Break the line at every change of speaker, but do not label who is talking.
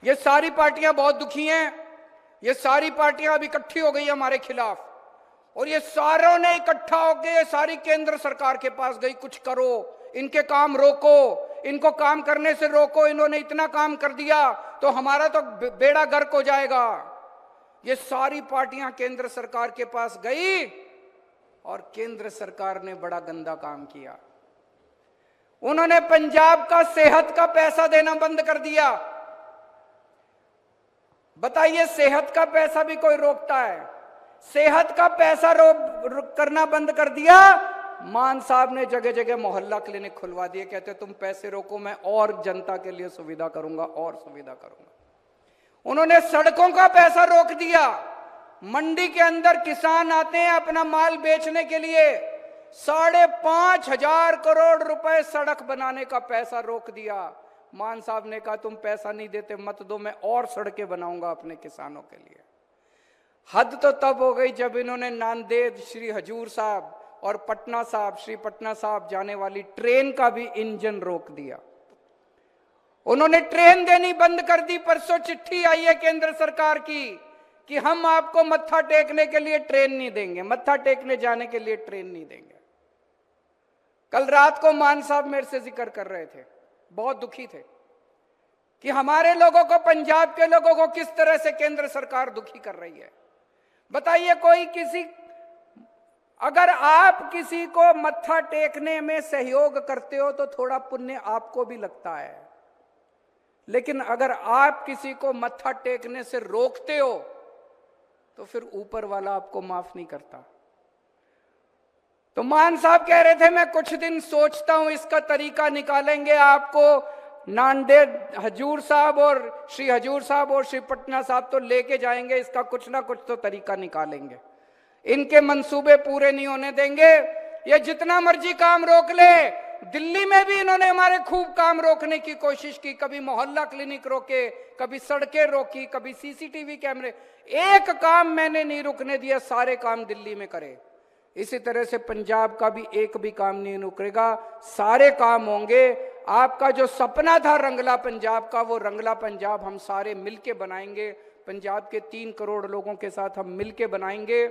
ये सारी पार्टियां बहुत दुखी हैं। ये सारी पार्टियां अब इकट्ठी हो गई हमारे खिलाफ, और ये सारों ने इकट्ठा होकर सारी केंद्र सरकार के पास गई, कुछ करो, इनके काम रोको, इनको काम करने से रोको, इन्होंने इतना काम कर दिया तो हमारा तो बेड़ा गर्क हो जाएगा। ये सारी पार्टियां केंद्र सरकार के पास गई और केंद्र सरकार ने बड़ा गंदा काम किया। उन्होंने पंजाब का सेहत का पैसा देना बंद कर दिया। बताइए, सेहत का पैसा भी कोई रोकता है? सेहत का पैसा करना बंद कर दिया। मान साहब ने जगह जगह मोहल्ला क्लिनिक खुलवा दिए, कहते तुम पैसे रोको, मैं और जनता के लिए सुविधा करूंगा और सुविधा करूंगा। उन्होंने सड़कों का पैसा रोक दिया। मंडी के अंदर किसान आते हैं अपना माल बेचने के लिए, 5,500 करोड़ रुपए सड़क बनाने का पैसा रोक दिया। मान साहब ने कहा तुम पैसा नहीं देते मत दो, मैं और सड़कें बनाऊंगा अपने किसानों के लिए। हद तो तब हो गई जब इन्होंने नांदेड़ श्री हजूर साहब और पटना साहब श्री पटना साहब जाने वाली ट्रेन का भी इंजन रोक दिया। उन्होंने ट्रेन देनी बंद कर दी। परसों चिट्ठी आई है केंद्र सरकार की कि हम आपको मत्था टेकने के लिए ट्रेन नहीं देंगे, मत्था टेकने जाने के लिए ट्रेन नहीं देंगे। कल रात को मान साहब मेरे से जिक्र कर रहे थे, बहुत दुखी थे कि हमारे लोगों को, पंजाब के लोगों को किस तरह से केंद्र सरकार दुखी कर रही है। बताइए, अगर आप किसी को मत्था टेकने में सहयोग करते हो तो थोड़ा पुण्य आपको भी लगता है, लेकिन अगर आप किसी को मत्था टेकने से रोकते हो तो फिर ऊपर वाला आपको माफ नहीं करता। तो मान साहब कह रहे थे मैं कुछ दिन सोचता हूं, इसका तरीका निकालेंगे, आपको नांदेड़ हजूर साहब और श्री हजूर साहब और श्री पटना साहब तो लेके जाएंगे, इसका कुछ ना कुछ तो तरीका निकालेंगे, इनके मंसूबे पूरे नहीं होने देंगे। ये जितना मर्जी काम रोक ले। दिल्ली में भी इन्होंने हमारे खूब काम रोकने की कोशिश की, कभी मोहल्ला क्लिनिक रोके, कभी सड़कें रोकी, कभी सीसीटीवी कैमरे। एक काम मैंने नहीं रुकने दिया, सारे काम दिल्ली में करे। इसी तरह से पंजाब का भी एक भी काम नहीं रुकेगा, सारे काम होंगे। आपका जो सपना था रंगला पंजाब का, वो रंगला पंजाब हम सारे मिलके बनाएंगे। पंजाब के 3 करोड़ लोगों के साथ हम मिलके बनाएंगे।